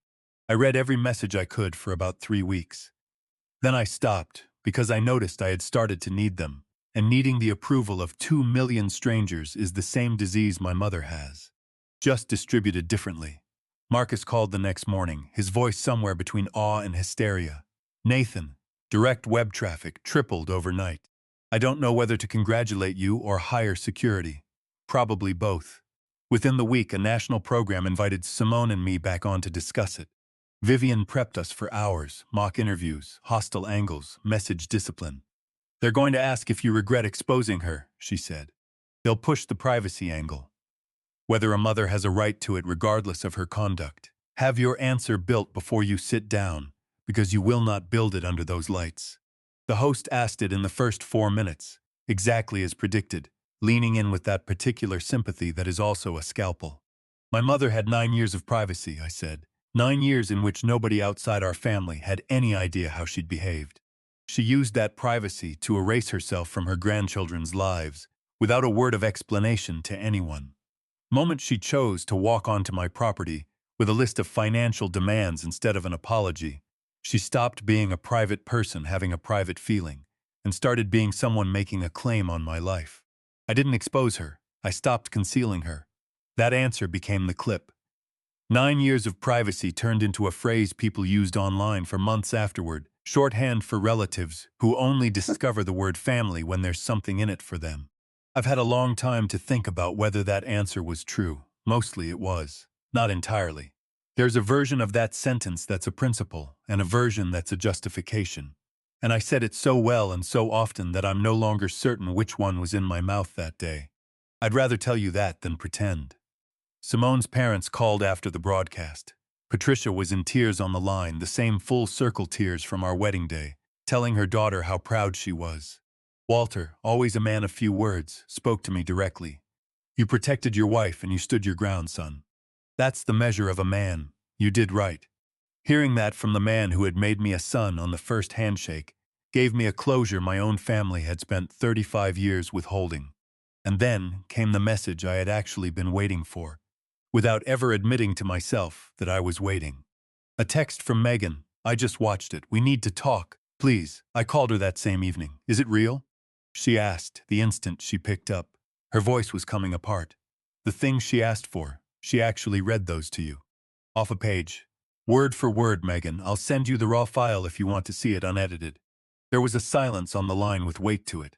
[SPEAKER 1] I read every message I could for about 3 weeks. Then I stopped because I noticed I had started to need them, and needing the approval of 2 million strangers is the same disease my mother has, just distributed differently. Marcus called the next morning, his voice somewhere between awe and hysteria. "Nathan, direct web traffic tripled overnight. I don't know whether to congratulate you or hire security. Probably both." Within the week, a national program invited Simone and me back on to discuss it. Vivian prepped us for hours, mock interviews, hostile angles, message discipline. "They're going to ask if you regret exposing her," she said. "They'll push the privacy angle." whether a mother has a right to it regardless of her conduct. Have your answer built before you sit down, because you will not build it under those lights. The host asked it in the first 4 minutes, exactly as predicted, leaning in with that particular sympathy that is also a scalpel. My mother had 9 years of privacy, I said. 9 years in which nobody outside our family had any idea how she'd behaved. She used that privacy to erase herself from her grandchildren's lives, without a word of explanation to anyone. Moment she chose to walk onto my property with a list of financial demands instead of an apology, she stopped being a private person having a private feeling and started being someone making a claim on my life. I didn't expose her. I stopped concealing her. That answer became the clip. 9 years of privacy turned into a phrase people used online for months afterward, shorthand for relatives who only discover the word family when there's something in it for them. I've had a long time to think about whether that answer was true. Mostly it was. Not entirely. There's a version of that sentence that's a principle, and a version that's a justification. And I said it so well and so often that I'm no longer certain which one was in my mouth that day. I'd rather tell you that than pretend. Simone's parents called after the broadcast. Patricia was in tears on the line, the same full-circle tears from our wedding day, telling her daughter how proud she was. Walter, always a man of few words, spoke to me directly. You protected your wife and you stood your ground, son. That's the measure of a man. You did right. Hearing that from the man who had made me a son on the first handshake gave me a closure my own family had spent 35 years withholding. And then came the message I had actually been waiting for, without ever admitting to myself that I was waiting. A text from Megan. I just watched it. We need to talk. Please. I called her that same evening. Is it real? She asked the instant she picked up. Her voice was coming apart. The things she asked for, she actually read those to you. Off a page. Word for word, Megan. I'll send you the raw file if you want to see it unedited. There was a silence on the line with weight to it.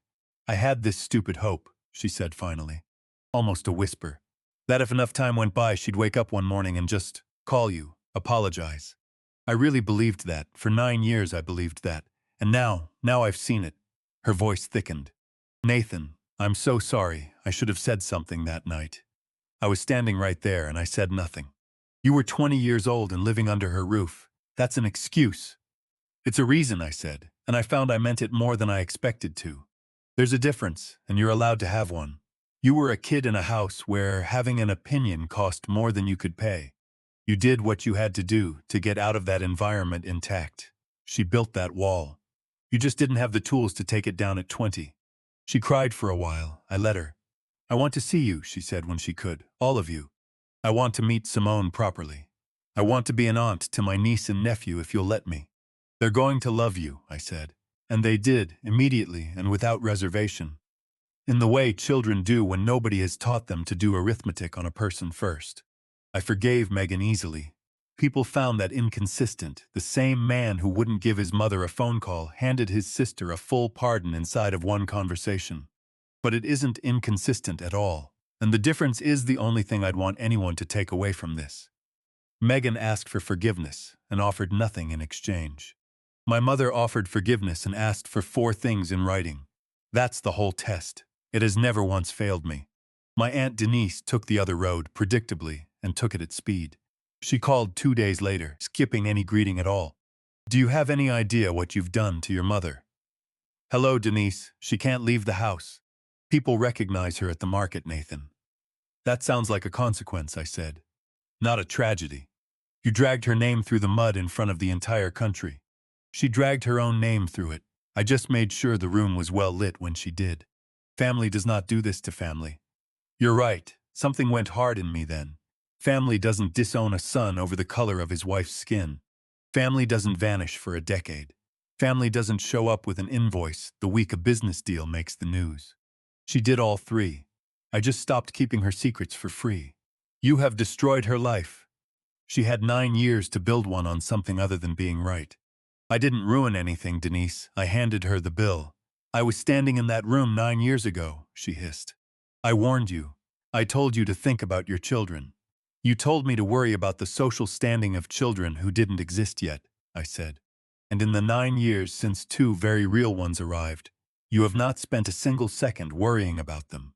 [SPEAKER 1] I had this stupid hope, she said finally. Almost a whisper. That if enough time went by, she'd wake up one morning and just call you, apologize. I really believed that. For 9 years I believed that. And now I've seen it. Her voice thickened. Nathan, I'm so sorry. I should have said something that night. I was standing right there and I said nothing. You were 20 years old and living under her roof. That's an excuse. It's a reason, I said, and I found I meant it more than I expected to. There's a difference, and you're allowed to have one. You were a kid in a house where having an opinion cost more than you could pay. You did what you had to do to get out of that environment intact. She built that wall. You just didn't have the tools to take it down at 20. She cried for a while. I let her. I want to see you, she said when she could. All of you. I want to meet Simone properly. I want to be an aunt to my niece and nephew if you'll let me. They're going to love you, I said. And they did, immediately and without reservation. In the way children do when nobody has taught them to do arithmetic on a person first. I forgave Megan easily. People found that inconsistent. The same man who wouldn't give his mother a phone call handed his sister a full pardon inside of one conversation. But it isn't inconsistent at all. And the difference is the only thing I'd want anyone to take away from this. Megan asked for forgiveness and offered nothing in exchange. My mother offered forgiveness and asked for 4 things in writing. That's the whole test. It has never once failed me. My Aunt Denise took the other road, predictably, and took it at speed. She called 2 days later, skipping any greeting at all. Do you have any idea what you've done to your mother? Hello, Denise. She can't leave the house. People recognize her at the market, Nathan. That sounds like a consequence, I said. Not a tragedy. You dragged her name through the mud in front of the entire country. She dragged her own name through it. I just made sure the room was well lit when she did. Family does not do this to family. You're right. Something went hard in me then. Family doesn't disown a son over the color of his wife's skin. Family doesn't vanish for a decade. Family doesn't show up with an invoice the week a business deal makes the news. She did all 3. I just stopped keeping her secrets for free. You have destroyed her life. She had 9 years to build one on something other than being right. I didn't ruin anything, Denise. I handed her the bill. I was standing in that room 9 years ago, she hissed. I warned you. I told you to think about your children. You told me to worry about the social standing of children who didn't exist yet, I said. And in the 9 years since 2 very real ones arrived, you have not spent a single second worrying about them.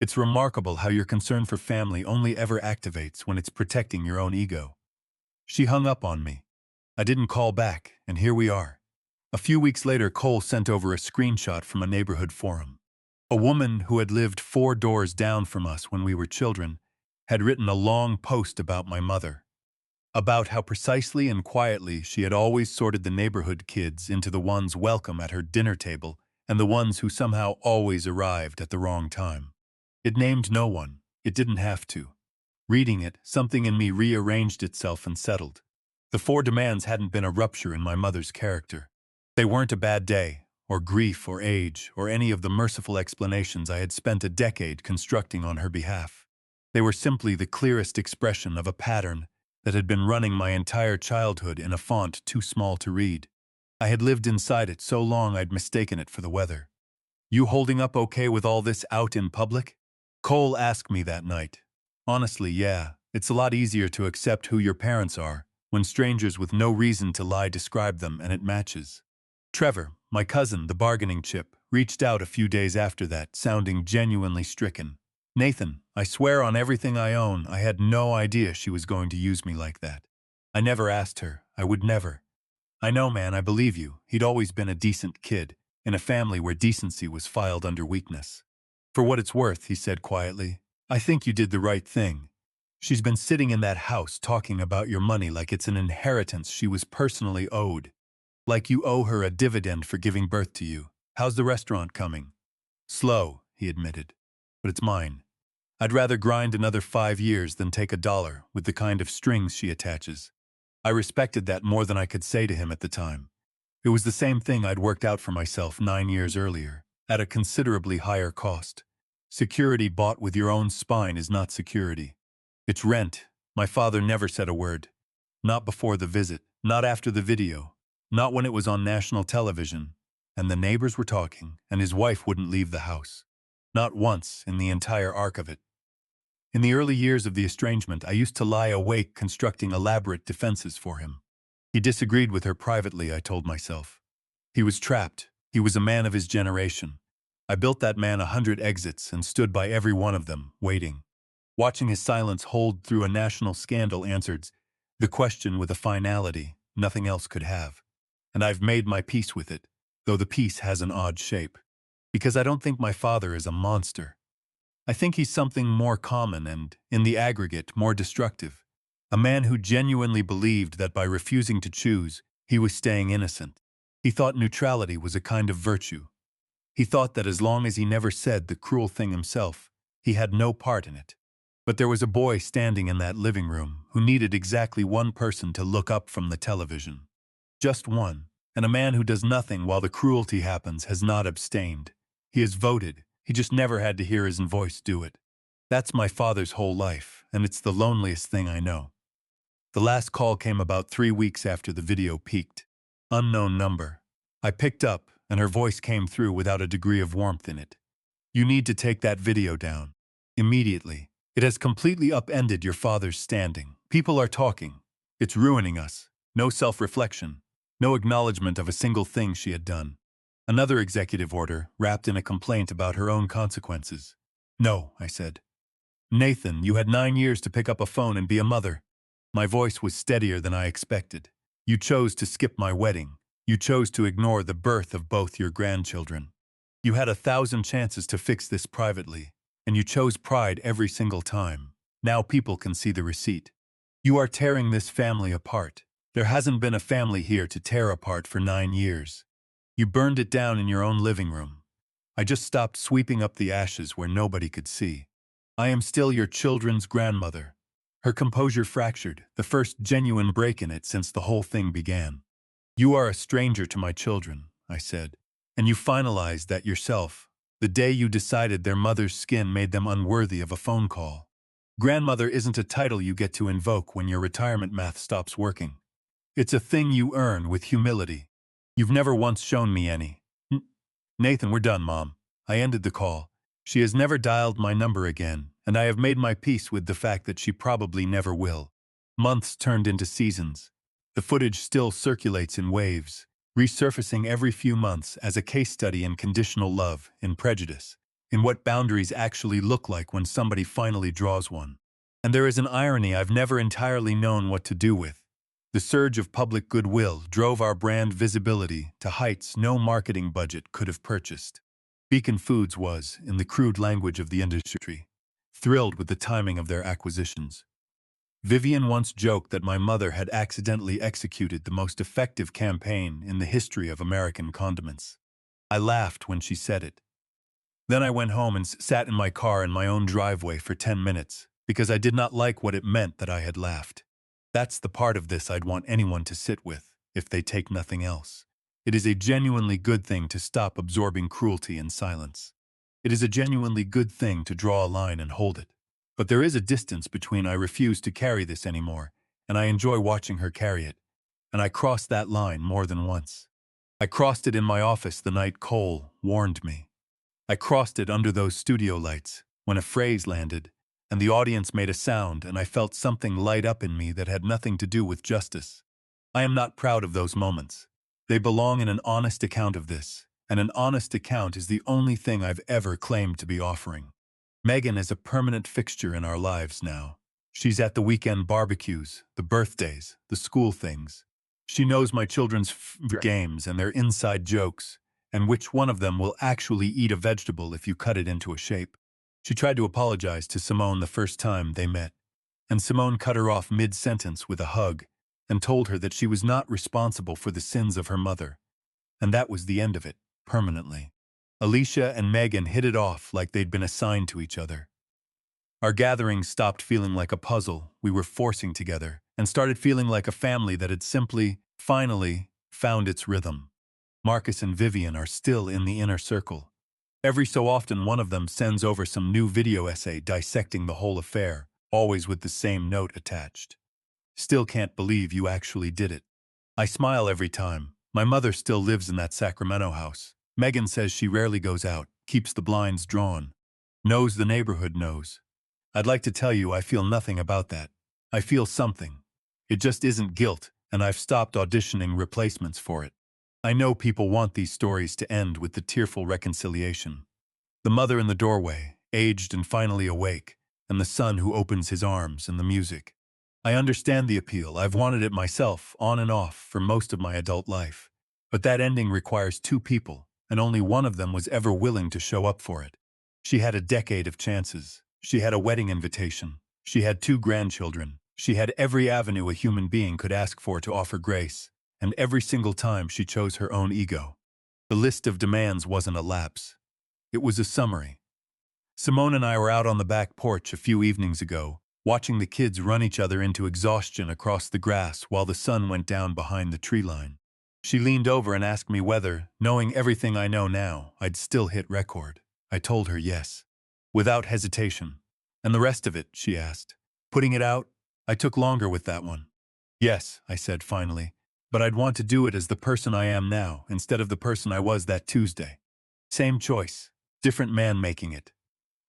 [SPEAKER 1] It's remarkable how your concern for family only ever activates when it's protecting your own ego. She hung up on me. I didn't call back, and here we are. A few weeks later, Cole sent over a screenshot from a neighborhood forum. A woman who had lived 4 doors down from us when we were children had written a long post about my mother, about how precisely and quietly she had always sorted the neighborhood kids into the ones welcome at her dinner table and the ones who somehow always arrived at the wrong time. It named no one. It didn't have to. Reading it, something in me rearranged itself and settled. The 4 demands hadn't been a rupture in my mother's character. They weren't a bad day, or grief, or age, or any of the merciful explanations I had spent a decade constructing on her behalf. They were simply the clearest expression of a pattern that had been running my entire childhood in a font too small to read. I had lived inside it so long I'd mistaken it for the weather. "You holding up okay with all this out in public?" Cole asked me that night. Honestly, yeah, it's a lot easier to accept who your parents are when strangers with no reason to lie describe them and it matches. Trevor, my cousin, the bargaining chip, reached out a few days after that, sounding genuinely stricken. "Nathan, I swear on everything I own, I had no idea she was going to use me like that. I never asked her. I would never." "I know, man, I believe you. He'd always been a decent kid, in a family where decency was filed under weakness." "For what it's worth," he said quietly, "I think you did the right thing. She's been sitting in that house talking about your money like it's an inheritance she was personally owed. Like you owe her a dividend for giving birth to you. How's the restaurant coming?" "Slow," he admitted. "But it's mine. I'd rather grind another 5 years than take $1 with the kind of strings she attaches." I respected that more than I could say to him at the time. It was the same thing I'd worked out for myself 9 years earlier, at a considerably higher cost. Security bought with your own spine is not security. It's rent. My father never said a word. Not before the visit, not after the video, not when it was on national television, and the neighbors were talking, and his wife wouldn't leave the house. Not once in the entire arc of it. In the early years of the estrangement, I used to lie awake constructing elaborate defenses for him. He disagreed with her privately, I told myself. He was trapped. He was a man of his generation. I built that man 100 exits and stood by every one of them, waiting. Watching his silence hold through a national scandal answered the question with a finality nothing else could have. And I've made my peace with it, though the peace has an odd shape. Because I don't think my father is a monster. I think he's something more common and, in the aggregate, more destructive. A man who genuinely believed that by refusing to choose, he was staying innocent. He thought neutrality was a kind of virtue. He thought that as long as he never said the cruel thing himself, he had no part in it. But there was a boy standing in that living room who needed exactly one person to look up from the television. Just one. And a man who does nothing while the cruelty happens has not abstained. He has voted. He just never had to hear his voice do it. That's my father's whole life, and it's the loneliest thing I know. The last call came about 3 weeks after the video peaked. Unknown number. I picked up, and her voice came through without a degree of warmth in it. "You need to take that video down. Immediately. It has completely upended your father's standing. People are talking. It's ruining us. No self-reflection. No acknowledgement of a single thing she had done." Another executive order, wrapped in a complaint about her own consequences. "No," I said. "Nathan, you had 9 years to pick up a phone and be a mother." My voice was steadier than I expected. "You chose to skip my wedding. You chose to ignore the birth of both your grandchildren. You had 1,000 chances to fix this privately, and you chose pride every single time. Now people can see the receipt. You are tearing this family apart. There hasn't been a family here to tear apart for 9 years. You burned it down in your own living room. I just stopped sweeping up the ashes where nobody could see. I am still your children's grandmother." Her composure fractured, the first genuine break in it since the whole thing began. "You are a stranger to my children," I said, "and you finalized that yourself, the day you decided their mother's skin made them unworthy of a phone call. Grandmother isn't a title you get to invoke when your retirement math stops working. It's a thing you earn with humility. You've never once shown me any." "Nathan, we're done, Mom." I ended the call. She has never dialed my number again, and I have made my peace with the fact that she probably never will. Months turned into seasons. The footage still circulates in waves, resurfacing every few months as a case study in conditional love, in prejudice. in what boundaries actually look like when somebody finally draws one. And there is an irony I've never entirely known what to do with. The surge of public goodwill drove our brand visibility to heights no marketing budget could have purchased. Beacon Foods was, in the crude language of the industry, thrilled with the timing of their acquisitions. Vivian once joked that my mother had accidentally executed the most effective campaign in the history of American condiments. I laughed when she said it. Then I went home and sat in my car in my own driveway for 10 minutes, because I did not like what it meant that I had laughed. That's the part of this I'd want anyone to sit with, if they take nothing else. It is a genuinely good thing to stop absorbing cruelty in silence. It is a genuinely good thing to draw a line and hold it. But there is a distance between I refuse to carry this anymore, and I enjoy watching her carry it. And I crossed that line more than once. I crossed it in my office the night Cole warned me. I crossed it under those studio lights, when a phrase landed, and the audience made a sound, and I felt something light up in me that had nothing to do with justice. I am not proud of those moments. They belong in an honest account of this, and an honest account is the only thing I've ever claimed to be offering. Megan is a permanent fixture in our lives now. She's at the weekend barbecues, the birthdays, the school things. She knows my children's games and their inside jokes, and which one of them will actually eat a vegetable if you cut it into a shape. She tried to apologize to Simone the first time they met, and Simone cut her off mid-sentence with a hug and told her that she was not responsible for the sins of her mother. And that was the end of it, permanently. Alicia and Megan hit it off like they'd been assigned to each other. Our gatherings stopped feeling like a puzzle we were forcing together and started feeling like a family that had simply, finally, found its rhythm. Marcus and Vivian are still in the inner circle. Every so often one of them sends over some new video essay dissecting the whole affair, always with the same note attached. Still can't believe you actually did it. I smile every time. My mother still lives in that Sacramento house. Megan says she rarely goes out, keeps the blinds drawn. Knows the neighborhood knows. I'd like to tell you I feel nothing about that. I feel something. It just isn't guilt, and I've stopped auditioning replacements for it. I know people want these stories to end with the tearful reconciliation. The mother in the doorway, aged and finally awake, and the son who opens his arms and the music. I understand the appeal. I've wanted it myself, on and off, for most of my adult life. But that ending requires two people, and only one of them was ever willing to show up for it. She had a decade of chances. She had a wedding invitation. She had 2 grandchildren. She had every avenue a human being could ask for to offer grace, and every single time she chose her own ego. The list of demands wasn't a lapse. It was a summary. Simone and I were out on the back porch a few evenings ago, watching the kids run each other into exhaustion across the grass while the sun went down behind the tree line. She leaned over and asked me whether, knowing everything I know now, I'd still hit record. I told her yes, without hesitation. And the rest of it, she asked. Putting it out, I took longer with that one. Yes, I said finally, but I'd want to do it as the person I am now instead of the person I was that Tuesday. Same choice, different man making it.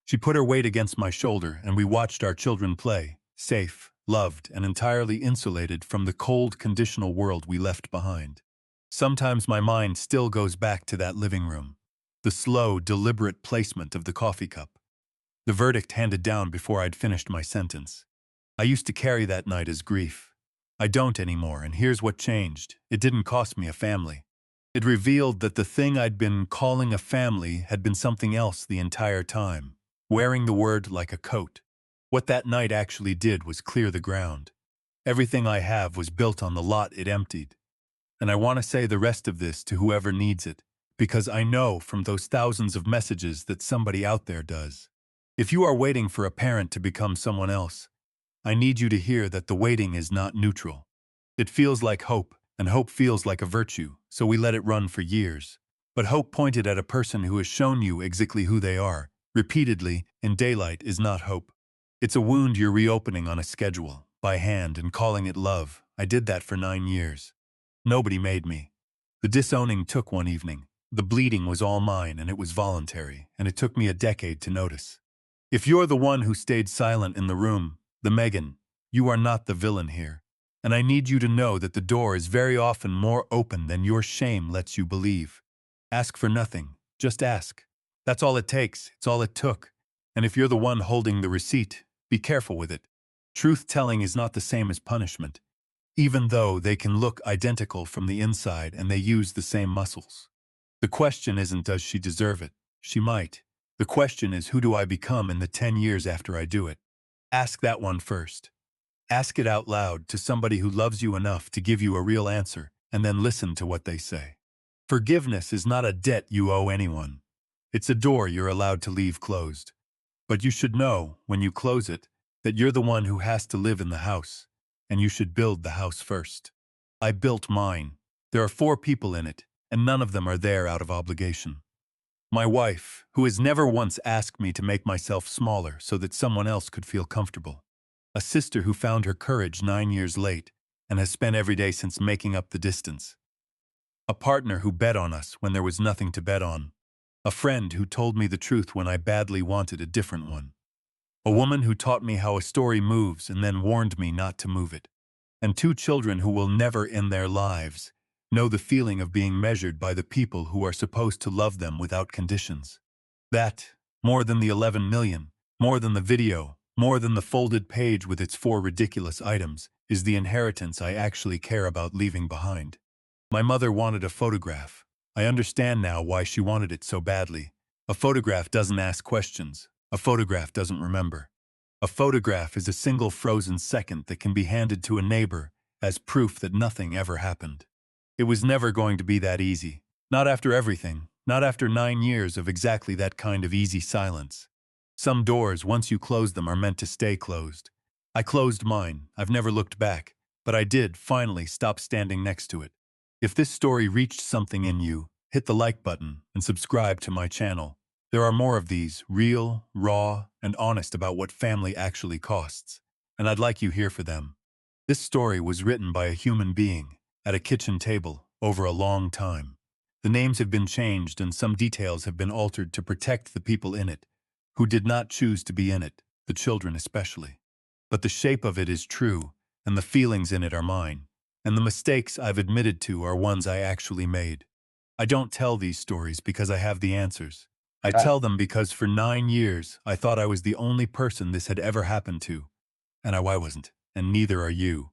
[SPEAKER 1] She put her weight against my shoulder and we watched our children play, safe, loved, and entirely insulated from the cold, conditional world we left behind. Sometimes my mind still goes back to that living room. The slow, deliberate placement of the coffee cup. The verdict handed down before I'd finished my sentence. I used to carry that night as grief. I don't anymore, and here's what changed. It didn't cost me a family. It revealed that the thing I'd been calling a family had been something else the entire time, wearing the word like a coat. What that night actually did was clear the ground. Everything I have was built on the lot it emptied. And I want to say the rest of this to whoever needs it, because I know from those thousands of messages that somebody out there does. If you are waiting for a parent to become someone else, I need you to hear that the waiting is not neutral. It feels like hope, and hope feels like a virtue, so we let it run for years. But hope pointed at a person who has shown you exactly who they are, repeatedly, in daylight, is not hope. It's a wound you're reopening on a schedule, by hand, and calling it love. I did that for 9 years. Nobody made me. The disowning took one evening. The bleeding was all mine, and it was voluntary, and it took me a decade to notice. If you're the one who stayed silent in the room, the Megan, you are not the villain here. And I need you to know that the door is very often more open than your shame lets you believe. Ask for nothing, just ask. That's all it takes. It's all it took. And if you're the one holding the receipt, be careful with it. Truth-telling is not the same as punishment, even though they can look identical from the inside and they use the same muscles. The question isn't does she deserve it? She might. The question is who do I become in the 10 years after I do it? Ask that one first. Ask it out loud to somebody who loves you enough to give you a real answer, and then listen to what they say. Forgiveness is not a debt you owe anyone. It's a door you're allowed to leave closed. But you should know, when you close it, that you're the one who has to live in the house, and you should build the house first. I built mine. There are 4 people in it, and none of them are there out of obligation. My wife, who has never once asked me to make myself smaller so that someone else could feel comfortable. A sister who found her courage 9 years late and has spent every day since making up the distance. A partner who bet on us when there was nothing to bet on. A friend who told me the truth when I badly wanted a different one. A woman who taught me how a story moves and then warned me not to move it. And 2 children who will never in their lives know the feeling of being measured by the people who are supposed to love them without conditions. That, more than the 11 million, more than the video, more than the folded page with its 4 ridiculous items, is the inheritance I actually care about leaving behind. My mother wanted a photograph. I understand now why she wanted it so badly. A photograph doesn't ask questions. A photograph doesn't remember. A photograph is a single frozen second that can be handed to a neighbor as proof that nothing ever happened. It was never going to be that easy. Not after everything. Not after 9 years of exactly that kind of easy silence. Some doors, once you close them, are meant to stay closed. I closed mine. I've never looked back. But I did, finally, stop standing next to it. If this story reached something in you, hit the like button and subscribe to my channel. There are more of these, real, raw, and honest about what family actually costs. And I'd like you here for them. This story was written by a human being, at a kitchen table, over a long time. The names have been changed and some details have been altered to protect the people in it, who did not choose to be in it, the children especially. But the shape of it is true, and the feelings in it are mine. And the mistakes I've admitted to are ones I actually made. I don't tell these stories because I have the answers. I tell them because for 9 years I thought I was the only person this had ever happened to. And I wasn't, and neither are you.